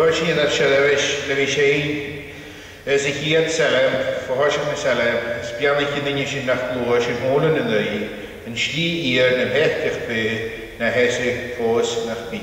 Door sin dat le sé is ik hier selm forhorsen na selm spiannig in sin nach gloor sin holen in de en stie hier na hechtig be na hesse fos nach bi.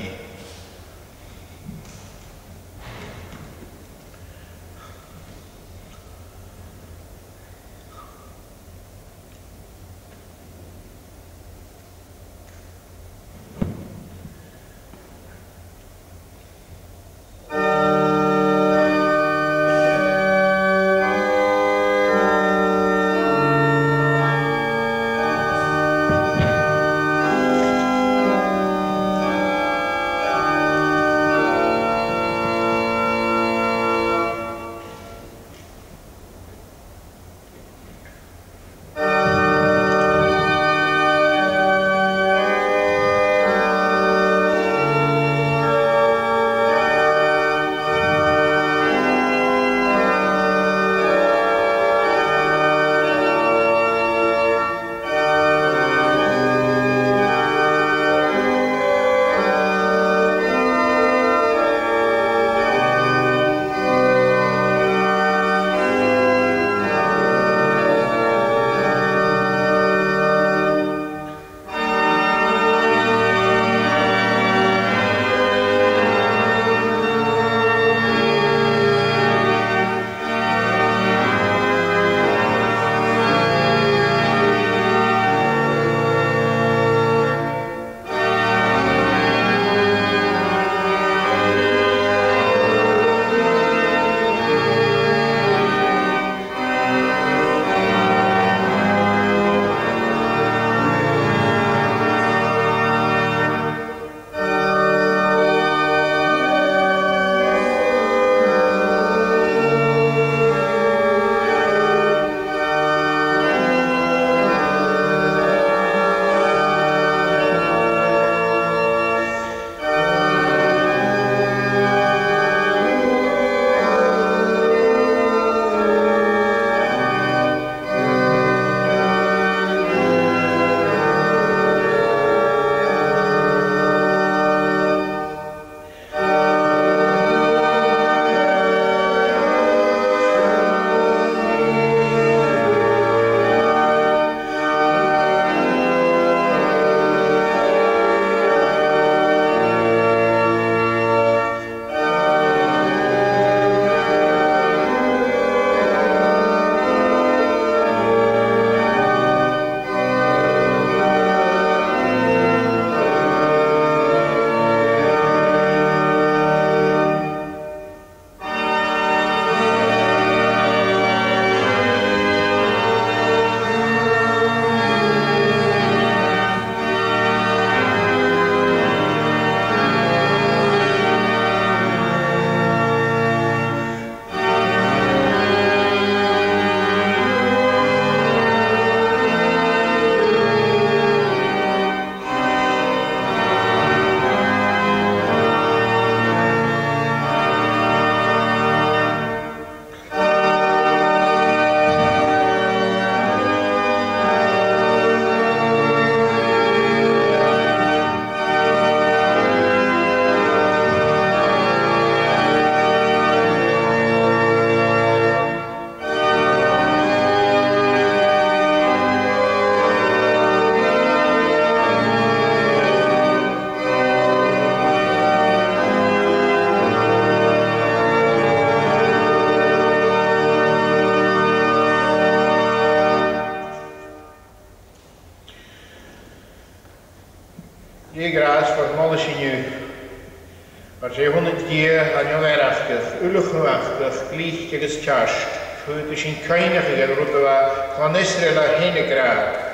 dia an ioverachgach, ulachnuachgach, glich agus teast, fwyd sy'n cainach ag rwydwa chlonisrel a hyn y grad.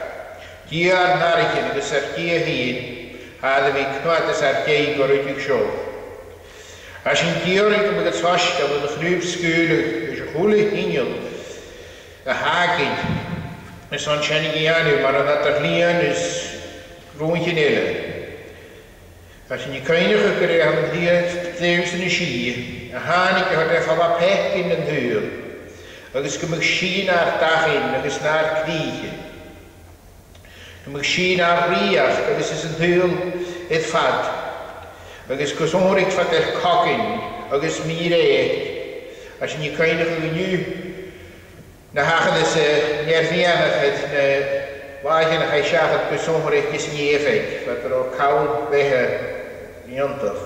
Dia ar narichin agus ar dia hyn, hada fi cnwadus ar geig o'r ydych sio. A sy'n diorig am ag atwasg a fod y chrwb sgwyl ys y chwli hynil, a hagin, ys o'n sianig i anu, mar an at ar lian ys rwy'n hynile. As yn y cainach ag yr am ddiad ddews yn y si, a hanig a hod eich ala pecyn yn hwyl, agus gymig sin ar dachin agus na'r cdíchin. Gymig sin ar riach agus is yn hwyl edd fad, agus gwsonrig fad eich cogin agus mir eich, as yn y cainach ag yw na hachad is nerfianach edd na wagen ag eisiachad gwsonrig gys niefeg, fad ar o cawl behe niantach.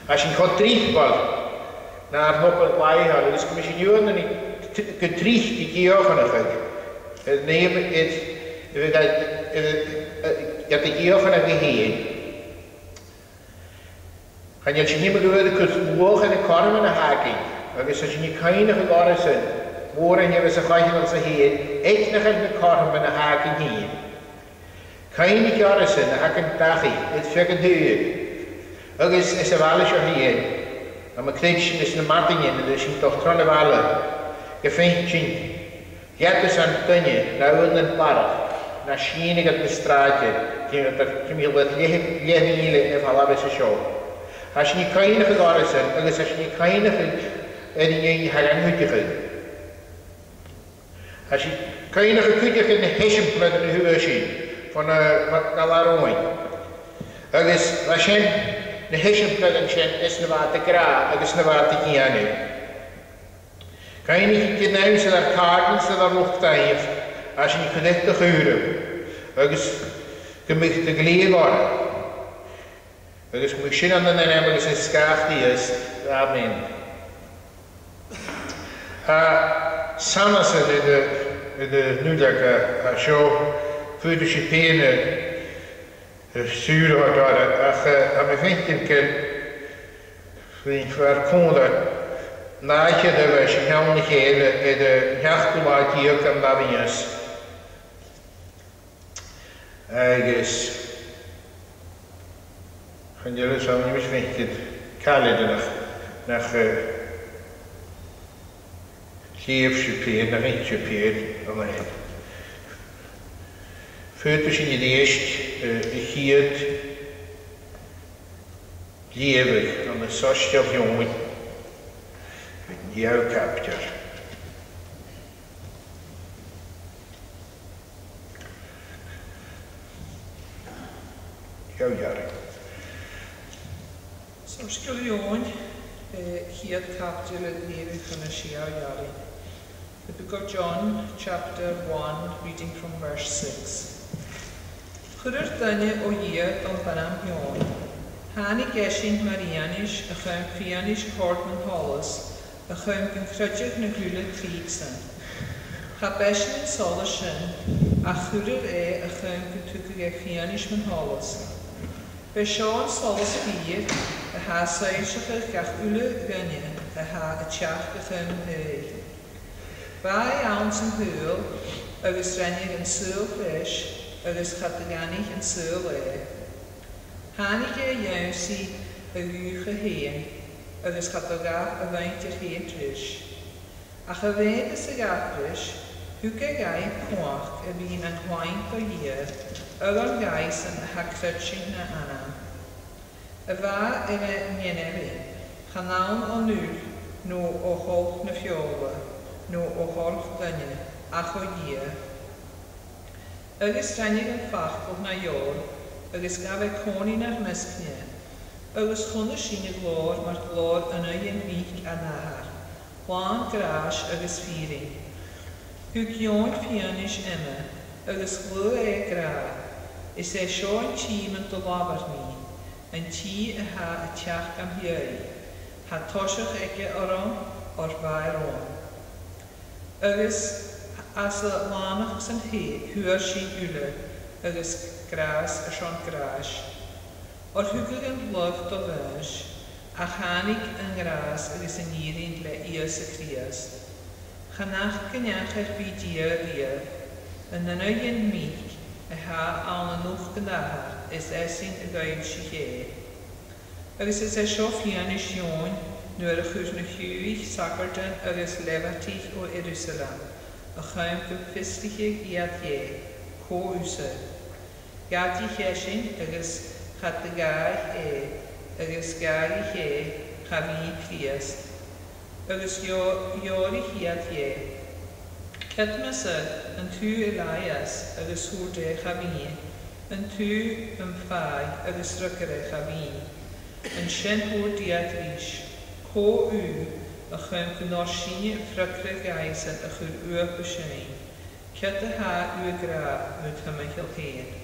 As yn cod drichbal, na'r nobel laihal, ys gymys yn yw'n yn gydrich di giochanach ag. Neb yad y giochanach i hyn. Chan yad sy'n neb yw'n gwch yn y corm yn y hagi, ag ys sy'n y cainach ag oras yn, môr yn yw'n chwaith yn y hyn, eicnach yn y corm yn y hagi hyn. Cainach oras yn, ag yn dachi, yd ffeg yn hyn. Ag ys y falis o hyn, am y cneud sy'n ys na madingen, yd sy'n dochtron y fala. Gefeint sy'n giadus an dynnu, na yw'n yn barach, na sy'n ag at ystrade, cym hilwyd lehmile e falabes y sio. A sy'n i cainach ag oras yn, ag ys sy'n i cainach ag yn hagan hwydych ag. A sy'n cainach ag hwydych yn hesimplan yn y hwyr sy'n, fan y galarwyn. Ag ys, a sy'n na hesimplan yn sy'n ys na fad y gra, ag ys na fad y gianu. Cain i gydnawn sydd ar carden sydd ar lwchdaif, a sy'n i cydech dy chwyrw, ag ys gymig dy glir gora. Ag ys gymig sy'n andan yn ag ys ysgach di ys, amen. A sanas ydy nŵdag a sio, fwyd ys i pen y sŵr o'r dod, ach am y feintin cael fy'n fawr cwnd naich ydy fe sy'n iawn i chael ydy hiach gwlad diog am lafias. Agus chan ylwys am ni'n feintin caled nach llif sy'n pyd, nach eich sy'n pyd am hyn. Fwyd sy'n i ddeist y hyd liefig am y sosial hiwn Jouw kapter. Jouw jaren. Soms giljoen hier kapter het leven van een jouw jaren. The book of John, chapter 1, reading from verse 6. Chwrr dynnu o hier dan banam joon. Hani geshin Marianish a chym Fianish Hortman Hollis. A chym gan chrydych na gwle crig sy'n. Cha besyn yn sola sy'n, a chwrr a chym gan twgig e Fianish man Hollis. Be Sean solas fyr, a ha saersach gach ule gynnu, a ha a tiach a chym hyr. Bai awn sy'n hwyl, agos rennig yn syl fish, agos chataganic yn syl Hanig iawn si a gwych a hyn, agos chatogaf a faint i'r hyn trish. A chyfed ys y gaprish, hwg a gai pwach a fi'n an hwaint o hir, ygon gais yn hacrytsyn na anam. Y fa yna mienefi, chanawn o nŵr, no o holch na fiola, no o holch dynnu, ach o hir. Agos rhanig yn ffachol na iol, agos gaf e conin ar mysgnia, agos chwn y sy'n y glor mae'r glor yn ein wych a nahar, chwan gras agos ffyrin. Hwg ion fianish yma, agos glw e gra, is e sio'n tîm yn dolafar ni, yn tî y ha y tiach am hiau, ha tosach ege oron o'r fair on. Agos as y lanach sy'n hwyr sy'n ule, agos gras a sion gras. O'r hwgwg yn glwf do fyrsh, a chanig yn gras agos yn irin le ios y Criast. Chanach gynnach byd i'r i'r, yn yno yn mich, a ha awn yn nwch gynnahar, esyn y gael si he. Agos esio fian y sion, nu'r chwrs na hwych sagardan agos lefatich o Jerusalem, a chaim gyffistigig iad ie, co wsyd. Gadi chesyn agos chad y gael agos gael chafi Criast. Agos iori hiad ie. Cedmasyd yn tŵ Elias agos hwrde chafi, yn tŵ yn ffai agos rygre chafi, yn sien hwr diad rys, co a chym gnosi ffrygre gais yn ychyr bysyn, ced y ha gra mwyd hymachil hen.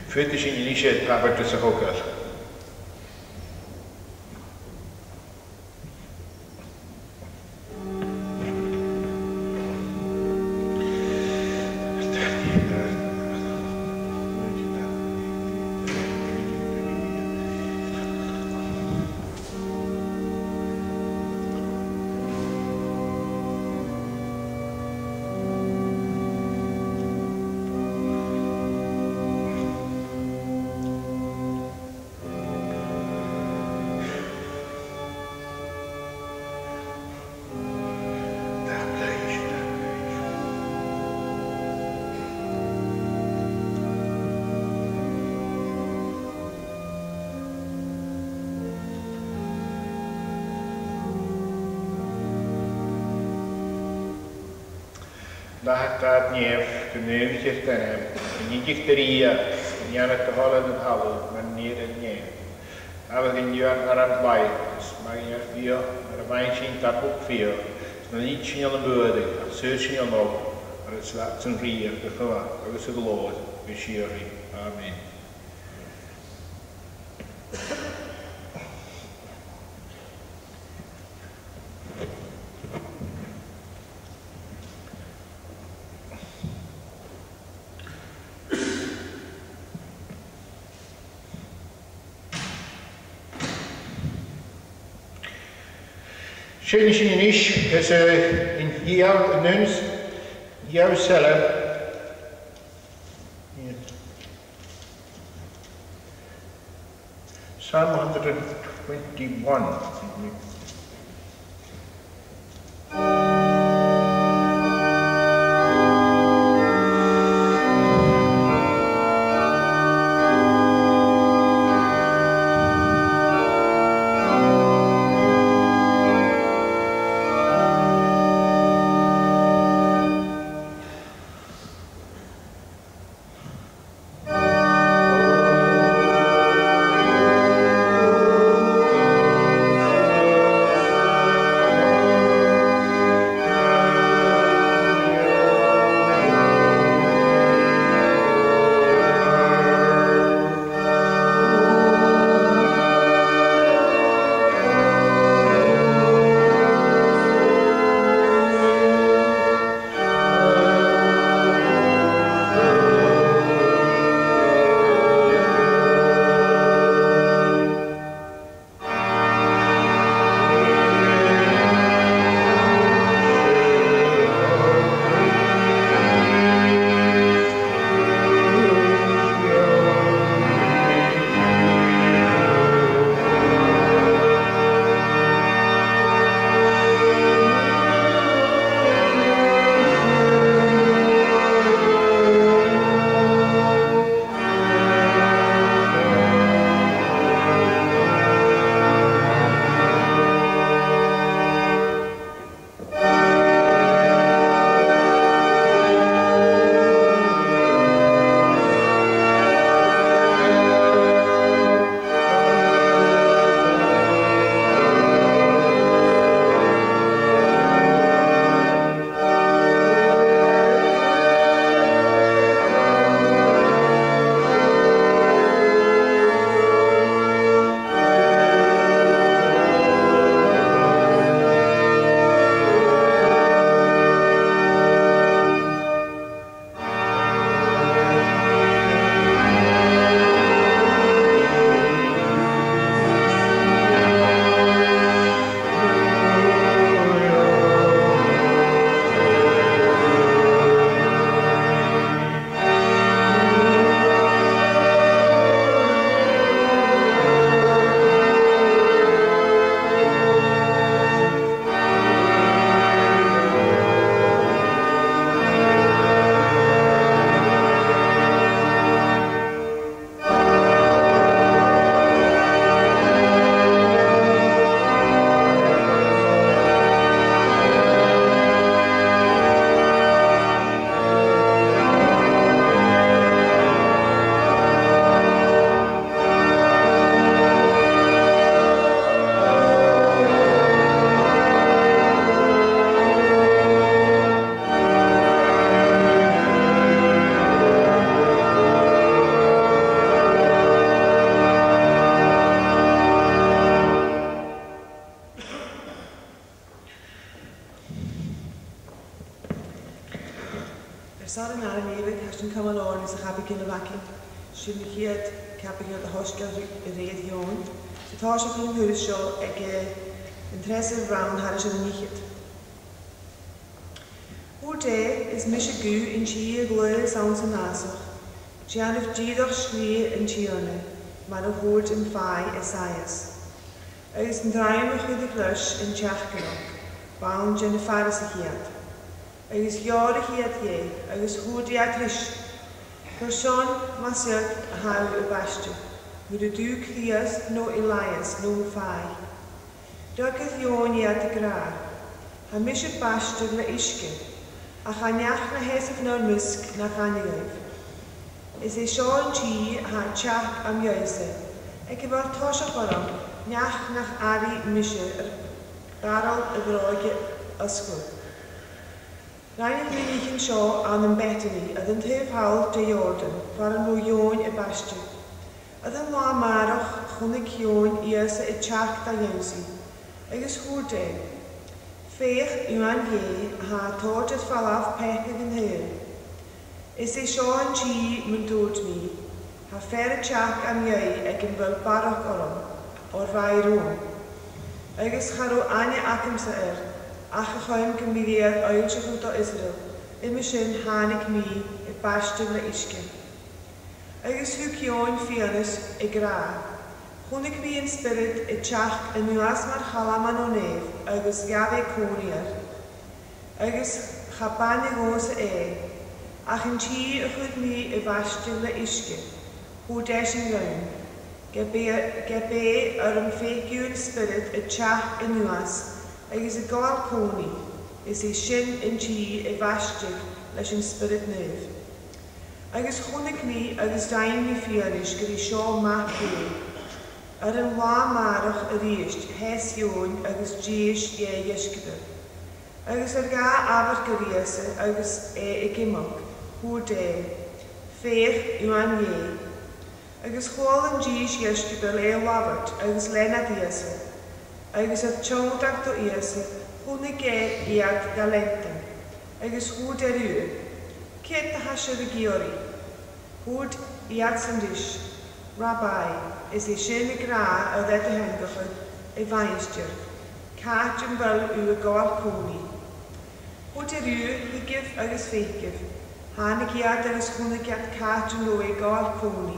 Fydd sy'n un eisiau drafod dros y hogol. Lahat dad nef, gynnwyd eich denem, yn idig dyria, yn ian at dyholad yn halw, mae'n nid yn nef. A fydd yn iwan ar am blaid, mae yn ffio, ar y fain sy'n dabwg ffio, mae'n nid sy'n yn bwydig, a sy'n sy'n yn ôl, ar y slat yn rhif, gychwa, agos y glod, fy siori. Amen. Sy'n sy'n ish, ys yn hiaw yn yns, hiaw selem. Psalm 121. Sarin ar yn efyd, hasyn cymal o'r nes a chabig yn y faci. Sy'n hyd chabig yn y hosgol y reid ion. So ta sy'n yn hwyrus sio ag yn tresor round har sy'n nichyd. O'r de is mis y gw yn chi y glwyr sawn sy'n nasach. Sian yf gyddoch schli yn tione, maar y hwyd yn ffai Esaias. Agus yn draen o'ch ydy glys yn tiach gynog, bawn gen y ffaris y hiad. Agus ior y hiad ie, agus hwyd i adrys. Person masiad a haw y bastio, mwyd y dŵ crias no Elias no ffai. Dygydd ion i ad y gra, ha mis y bastio la isge, a chaniach na hesaf na'r mysg na chanigaidd. Is e Sean G ha tiach am ioese, ac efo'r tos o chorom, niach nach ari misio garol y droig ysgwyl. Rhaid yn mynd yn sio an yn betani, yd yn tyf hawl dy Jordan, far yn mwyôn y bastio. Yd yn la marach chwnig ion i ys y tiach da ioesi, agos hwrde. Fech yw an ie ha tord y falaf pethig yn hyr. Is e Sean G mynd dod mi, ha fer y tiach am iau ag yn fel barach orom, o'r fai rŵn. Agus charw anya acym sa ach a choim gymiliad oel sy'n hwnt o Israel, sy'n hanig mi y bastio la isge. Agus hwg ion fianus y gra, chwnig mi yn spirit y tiach yn nuas mar chalaman o nef, agus gafe cwniar. Agus chaban y gos ach yn ti y chwyd mi y bastio la isge, hw des yn gyn. Gebe ar yn ffegiwn spirit y tiach yn nuas, agos y gol cwni, is e sin yn ti y bastio leis yn spirit nef. Agos chwnig mi agos dain mi fianish gyda sio mach e, ar yn wa marach yr eist, hes ion agos jeis ie iesgyda. Agos ar ga afar gyriasa agos y gymog, hw de, fech yw an ie. Agus chwal yn jeis iesgyda le wafart agos lena diasa. Agus ar tiongdag do iasa, hwnig iad galenten. Agus hwd yw. Ket a hasio y giori. Hwd iad sandish. Rabbi, is e sy'n y gra o dded y hengachod e fainstyr. Cat yn fel yw y gol cwni. Hwd yw higif agos feigif. Hanig iad agos hwnig iad cat yn lwy gol cwni.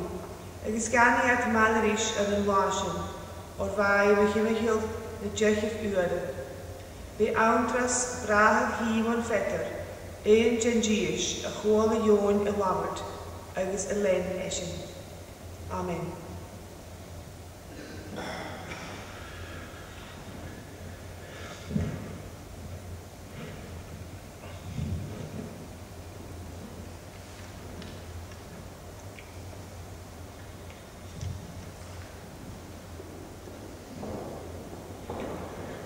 Agus gan iad malerish ar yn wasion, o'r fai fy chym y hyl na djechif uad. Fe awntras brahag hiwon fetter, ein gengiish a chwal y ion y wafart, agus y len esyn. Amen.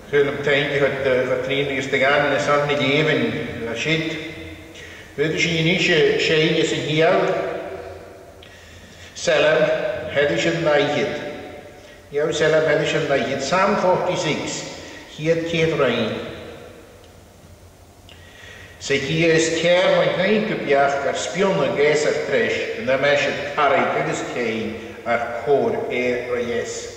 Toen op het eindje gaat trainen te gaan en zat niet even als shit. Weet je niet schein is een heel zelf het is een leidje. Jouw zelf het is een leidje. Psalm 46 hier keert rein. Ze hier is keer mijn heenkupjacht er spionnen gezer trash en dan meisje het karri dit is geen er koor rejes.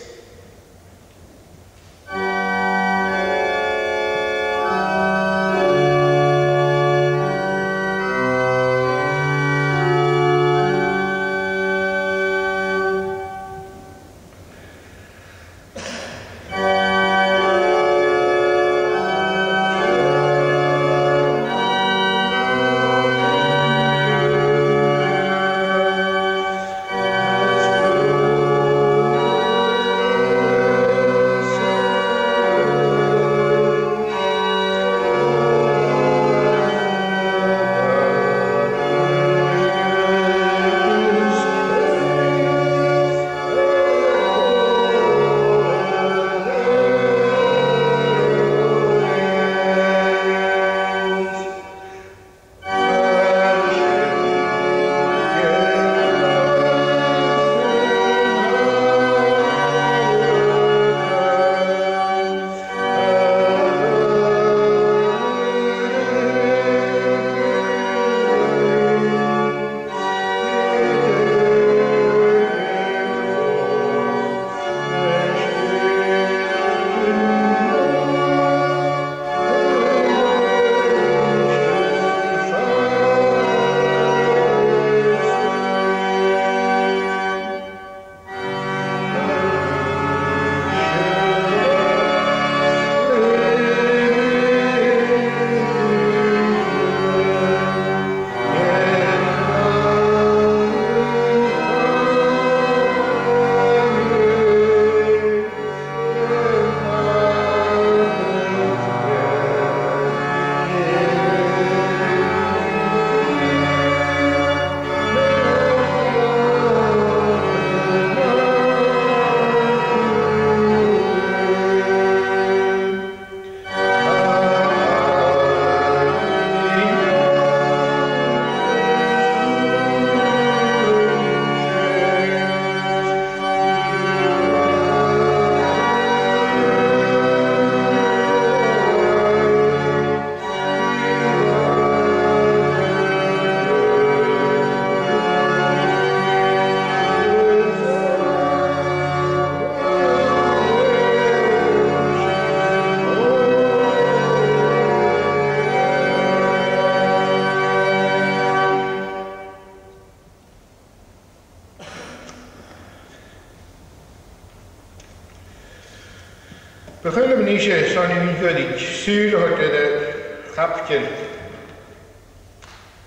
We gaan niet zo niet goed sturen uit de kapje.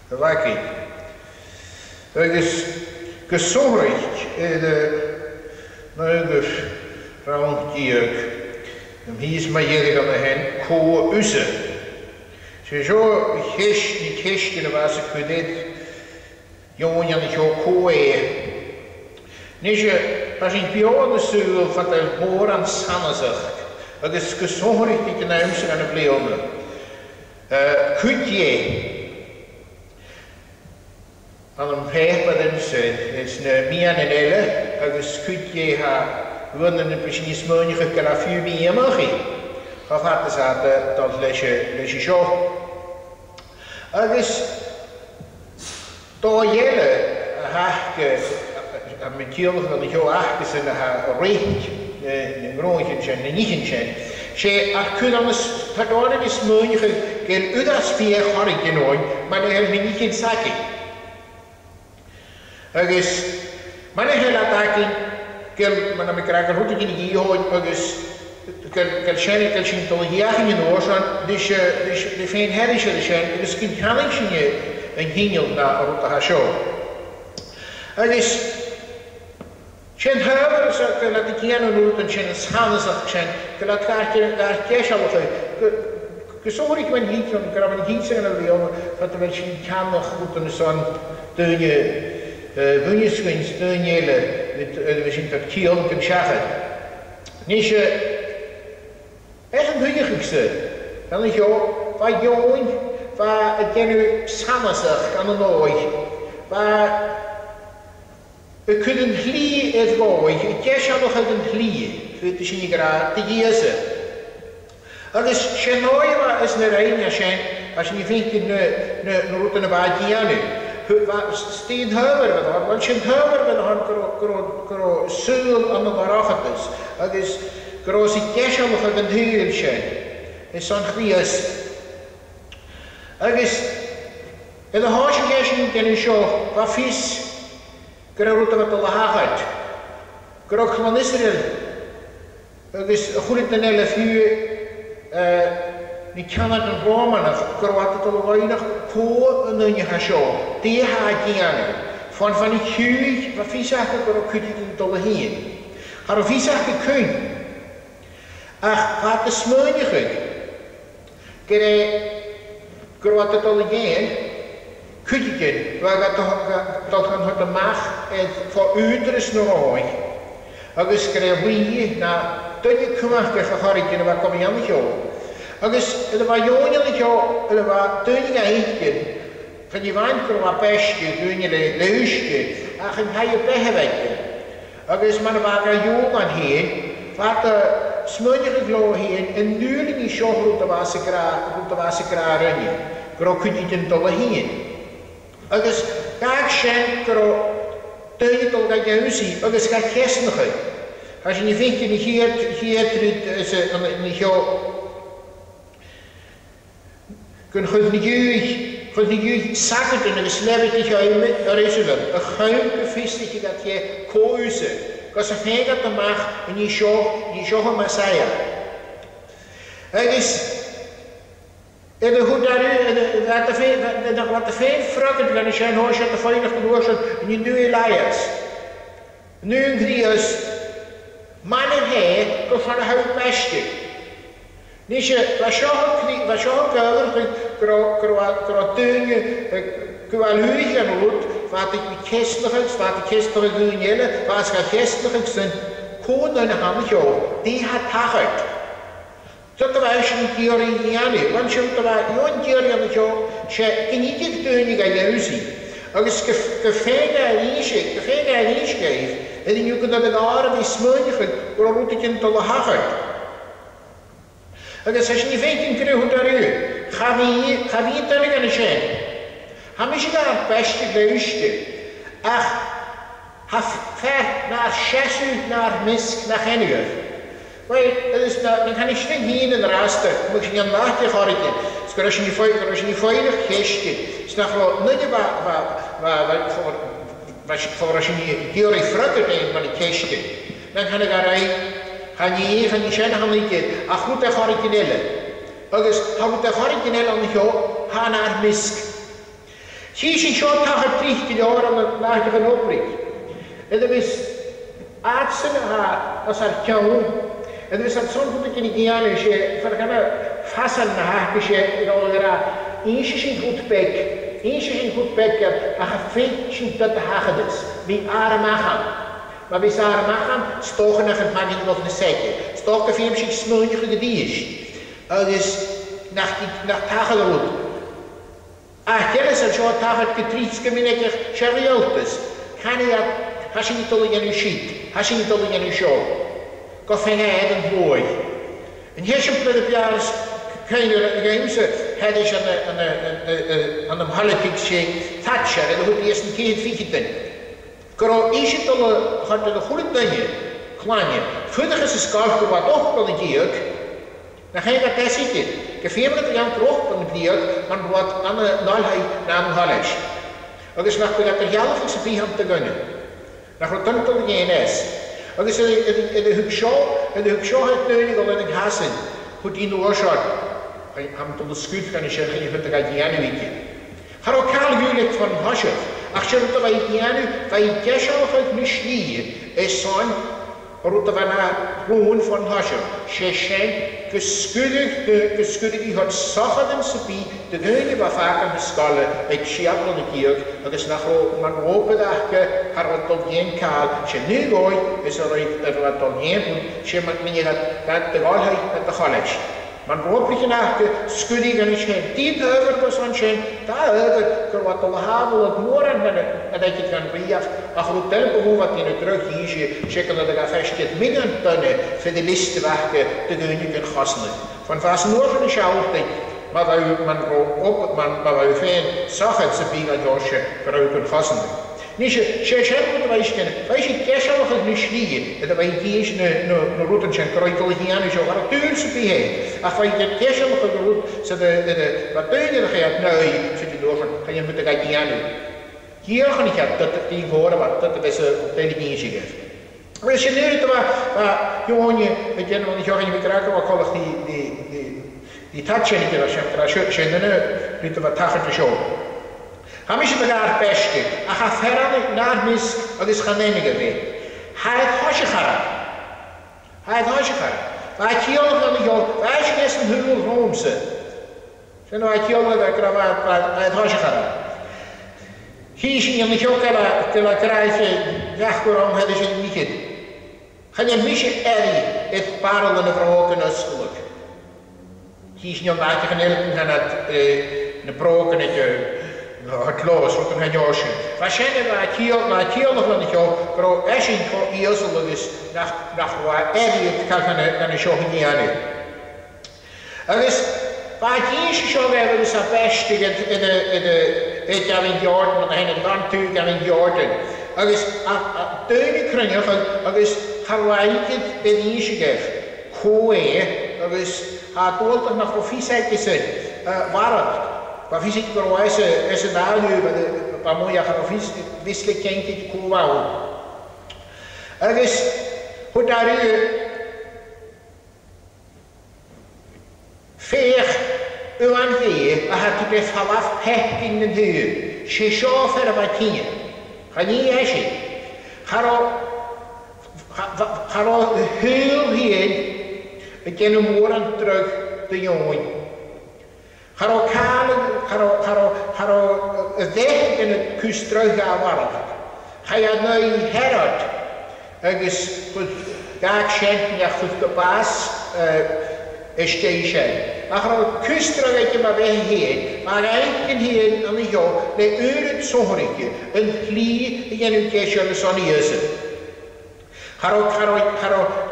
De wakkie. Het is gezorgd de ronddier. Hier is maar hier aan de hand koe ussen. Ze zo die kistje was ik dit jongen niet zo koe. Niet je pas in pion de zuur van de boor aan Sanazach. Het is gezorgd dat je naar huis aan de bleone. Kutje. Aan een pijpen is een meer en elle. Het is kutje ha. We willen een beetje smeunige kalafuur bij je mag. Of had het zaten dat lesje zo. Het is door jelle haake. Met jullie van de jo achter zijn haar recht. Een grootje en een nichtje. Ze kunnen anders verdoren is smeunige geen udaspier harrig genoeg, maar dat heeft me niet in zakken. Het is maar een hele taking. Maar dan krijg ik goed in die hoort, dus kan zijn dat je niet al jaren in de oorzaak, dus de fijn herrische zijn, dus kind kan ik je een hingel naar rond haar show. Het is zijn huiver, zo kan dat ik hier nog doen, en zijn schaansach zijn, kan dat daar cash al gezorgd ik ben niet, want ik kan me niet zeggen dat dat we niet gaan nog goed in de zon, bunjeswins, steunjelen, we zien dat kiel kan zeggen. Niet je, echt een bunjigste. Dan is je, waar jongen, waar het nu samenzag kan er nooit, waar we kunnen glie het gooien, het jasje nog een glie, voor te zien graag te jezen. Dat is genoeg, maar is een rein als je niet vindt in de route naar Baadianu. Steen huiver, want je huiver met een zeul aan de barachates. Dat is grote kersen nog een huurtje. Is zo'n gries. Dat is in de haasje kersen kan je zo wat vis. Grote wat de laagheid. Grote van Israël. Dat is goed in de 11 uur. Die kan het een roman of kroat het al weinig voor een dingje gaan show. Die haat je aan. Van die huur, wat visaken kan ook niet dolle heen. Ga een visaken kun. Ach, wat de smeunige. Kijk, kroat het al heen. Kutje, waar dat gaan het de maag en voor uiteres nog ooit. Agus krijg je na dat je kunt gehoord waar kom je aan jou. Agus er was jongen dat jou, er was tuinje eentje van die wandker wat pestje, tuinje leusje, ach en hij je pechwekken. Agus maar er was een jongen heen, wat de smeunige glow heen en nu in die show rond de wasse krarenje, krook je niet in tolle heen. Agus kijk schenk krook tuinje tot dat je ziet, agus gaat gestnige. Als je niet vindt, je hier niet jou. Kun je niet zakken en geslept dat je er is een geheimke vis dat je dat je keuze. Als je geen dat te maken en je show een Messiah. Het is en de goed daar en wat te veel vragen dan is je hoor je te veilig te worden en je nu Elias. Nu een Grius. Mannen heen komt van de huidmestje. Niet je, wat je ook kroatuurje, kwaluurje en roet, wat ik met gisteren, wat ik gisteren doen jelle, wat ik gisteren zijn, koen en hand jou, die had hachert. Dat was je een keer in Janne, want je was een keer in het jou, je kan niet het doen gaan je zien. Als je gefeinde riesje geeft, en je kunt dat de aren die smeuigen, waar moet ik in te hachert. Als je niet weet in krijgt hoe daar u, ga wie terug aan de zijn. Ga misschien daar een pestje geluisterd. Ach, ga ver naar 6 uur naar Misk, naar Genniger. Weet, dan kan ik niet hier in de raster, moet je niet aan wachten gaan. Als je niet veilig gisteren, is dat gewoon niet voor als je niet heel erg fruit neemt van die kistje. Dan kan ik daar rijden. Chani shen hanike, a goed en horiginele. Agus, ha goed en horiginele an jo, han ar misk. Zie je zo tachar 30 jaar aan het lager van oprik. En er is aardsen als er kjouw. En er is dat zo'n goed in die jaren, als je vergaan vassen naar haar, als je eentje is in goed bek. Eentje is in goed bek, en je vindt dat de hagen is. Wie arm gaan. Maar wie arm gaan, stoken naar het man in wat een setje. Stoken voor hem zich smoonje gedies. Dus naar tagen rood. Kennis als je tagen getrietske minneker chariotes. Has je niet alleen in uw sheet, has je niet alleen in uw show. Koffingen en boy. En hier is een paar jaar keine Geheimse, had ich an einem Politics Thatcher, en dan moet eerst een keer fietsen. Karo is het al had de goede dingen, kleine. Verder is het schaaf wat ook wel een keer. Dan ga je dat daar zitten. Gefeemd dat je terug van de keer, maar wat aan de nalheid naar een Hollands. Dat is nog dat er heel veel te gaan te gunnen. Dat wordt dan toch geen is. Dat is de hubshow het nodig al in hassen. Goed in de oorzaak. Hij heeft de schuld gaan zeggen, je kunt er geen jaren weten. Ga ook heel huwelijk van Hasje. Als je het bij jaren, bij je kesje uit niet schlieren, is zo'n route van haar gewoon van Hasje. Ze zijn geschuldig, had zachten ze bij de deuren waar vaak aan de skallen, ik schiet al een keer, dat is nog maar open dagen, gaat het tot geen kaal. Ze nu gooit, is er wat tot geen doen, ze moet niet dat de alheid met de college. Man roepje naar de schuldig en is geen tijd over was aan zijn, daarover kan wat al hebben wat morgen en dat je het kan brief, maar goed tempo wat in het terug hier zeker dat er vast het midden tonnen voor de liste wachten te doen kunnen gassen. Van vast morgen is altijd, maar wij fijn zag het ze bij dat Josje voor u kunnen gassen. Niet ze moeten wij kennen. Wij zijn kerstdag niet schlieren. Dat wij hier een route zijn kruideligiaan is ook natuurlijk ze bij. Als wij de kerstdag route ze de wat deuren gaat nou zit je door gaan je moeten gaan doen. Hier gaan ik dat die horen wat dat is op de linie geeft. Maar als je nu het maar gewoon je weet je nog niet zo gaan je kraken wat kollig die touch en ik als je nu wat tagen te show. Hij is het daar beste. Hij gaat verder naar mis, dat is gaan nemen weer. Hij heeft hasje gehad. Wij kielen van de jood, wij zijn eerst een heel roomse. Zijn wij kielen dat ik het hasje gehad. Hier is je niet ook dat krijgen, weg waarom hebben ze het niet gedaan. Ga je misje erg, het parelende verhogen als geluk. Hier is je een beetje geneelpen van het broken het los, wat een Josje. Waarschijnlijk waar het hier nog niet zo, maar als je voor eerst is, naar waar het kan van een show niet aan. Dus, waar het eerste show hebben, is dat beste in de jaren, want hij heeft dan natuurlijk in de jaren. Dus, deunen kringen, dus gaan wij het in de eerste geven. Goeie, dus, het wordt nog voor vies uitgezet. Waar maar fysiek bewijs is het daar nu, waar moet je gaan wisselen kijken die koewauw. Dus, hoe daar u veer u aan geven, dan had je best half hek in de deur. Ze zo verder wat hier. Ga niet eens in. Ga al heel heen, ik ken hem morgen terug de jongen. Ga weg in het kust terug gaan warm. Ga je nu herod. Dus daar schenken je goed de baas is tegen. Maar ga het kust terug je maar weg heen. Maar eigenlijk hier aan de jou de uren zorgje een klie in een keer zo niet is. Ga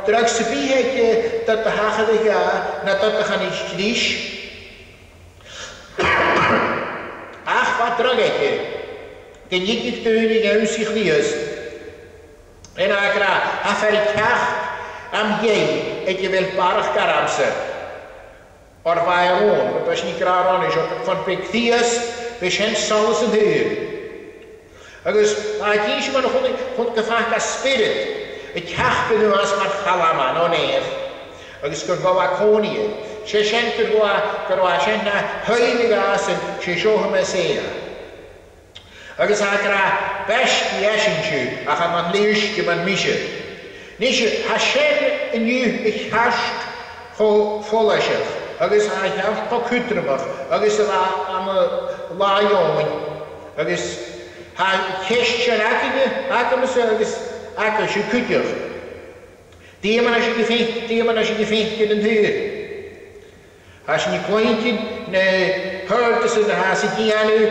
terug ze bij dat de hagen de jaar nadat de gaan is klisch. Ach, wat terug ik. Den ik teuning en zich niet is. En hij verkrijgt am jij, ik wil parag karamse. Or waarom? Dat was niet graag aan, is ook van Pictius, we zijn zelfs een deur. Dus, maar ik kies maar nog gewoon gevraagd als spirit. y cachbyn nhw as mae'r chalaman o nef, agos gyr gwa coni. Se sian gyrwa sian na hwynig as yn se sioch yma sea. Agos agra best i esin siw, ach am an leirsh gyma'n misio. Nisio, ha sian yn yw y chasg ffolasach, agos a chasg po cwtramach, agos am y laion, agos ha cestian agam agos siw cwtioch. Diem yna sy'n gyffeint yn hyr. As je kleintje hoort tussen de haas die aan u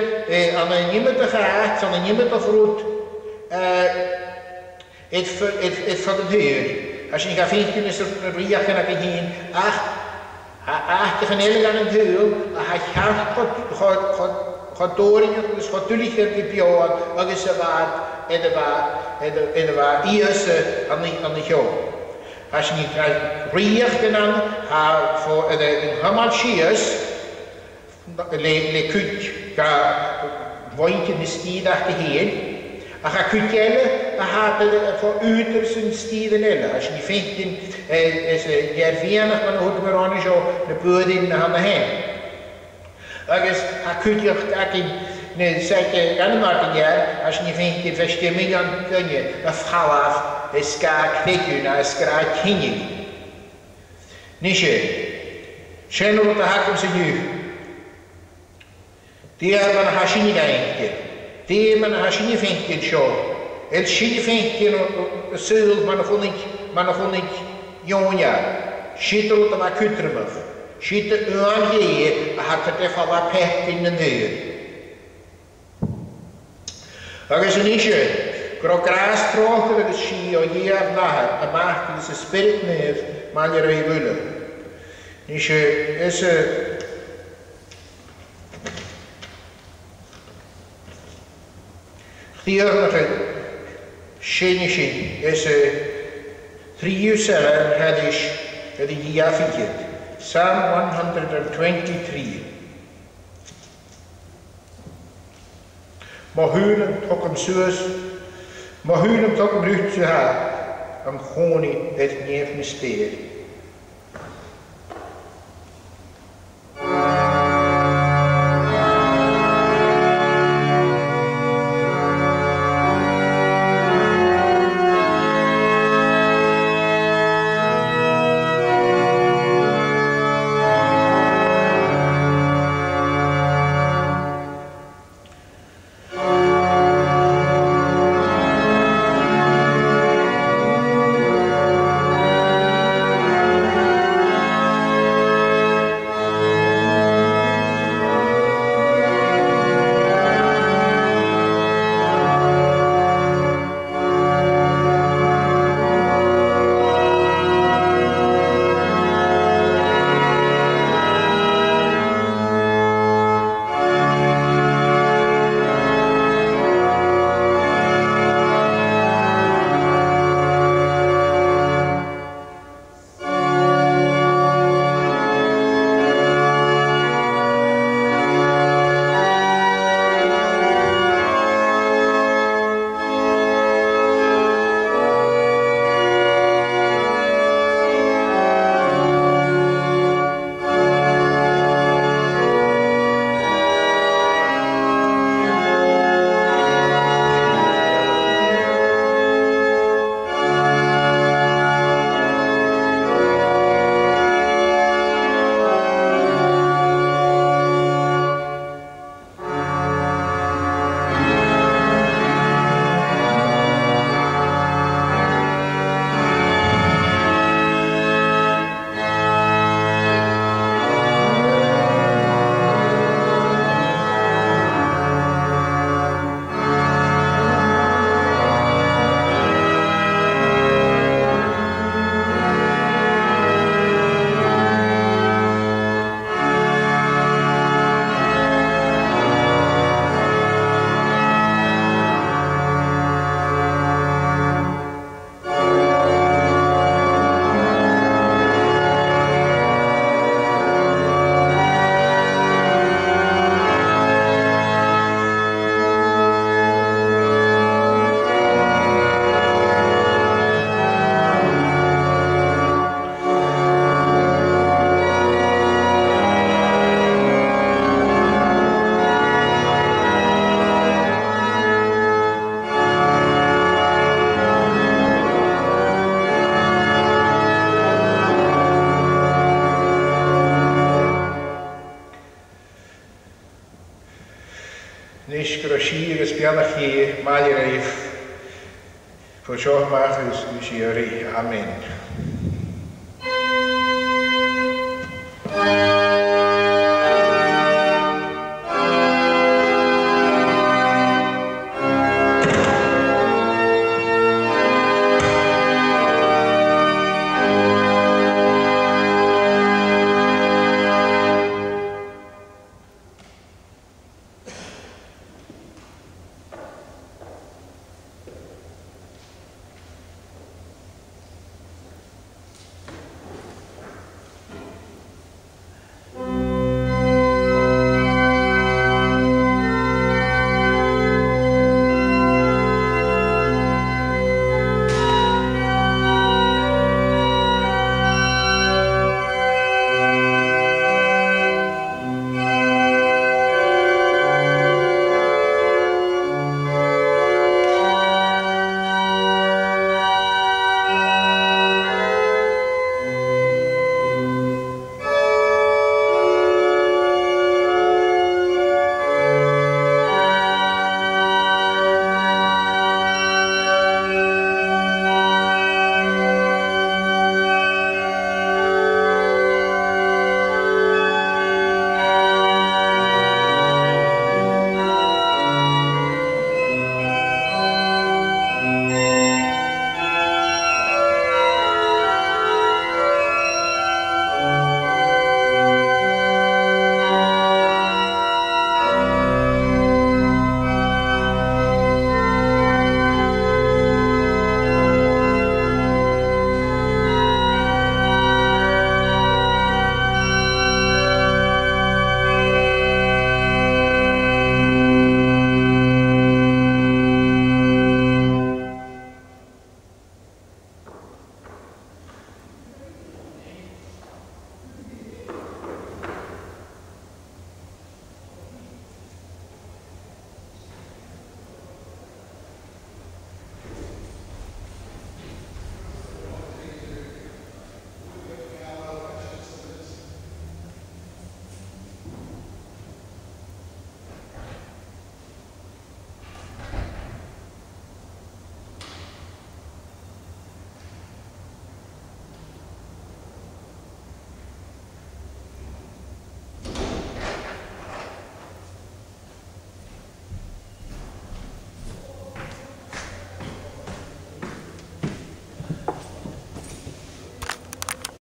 aan een niemand gaat, aan een niemand vroeg, het van de deur. Als je gaat vinden is er een riach en ik heen, ach, je gaat heel aan een deur, hij gaat door in het, dus gaat tullig die pion, ook is er wat eerste aan de joh. Als je niet riech gedaan, voor een hamal schiers, le kut ga wointje de stied achter heen, a ga kut jelle, a ha voor uiters een stieden elle. Als je niet vindt in jervienig van hoe we aan zo de boord in de handen heen. Agus a kut je ook in ne zeker Denemarken jaar, als je niet vindt in verstemming aan kun je een vrouw af. Es ska knekju na es ska kinnig. Nische. Schön und da hakem se nu. Die man hashini gaenke. Die man hashini finken scho. El shini finken sul man funik jonja. Shitro ta kutremaf. Shit aan hier hat der falla pech in den deur. Agus nische. Gro gras trochel agus si o dhéar lahar a mach is a spirit nef man er ei wille. Is chdiornach sin is triu sela hadish yd i ddiafigyd. Psalm 123. Ma hulen tok suas maar hun toch een brug te hebben, om gewoon het niet te stelen. sí agus beannach chi, máile raibh, fo seo Marthus, Amen.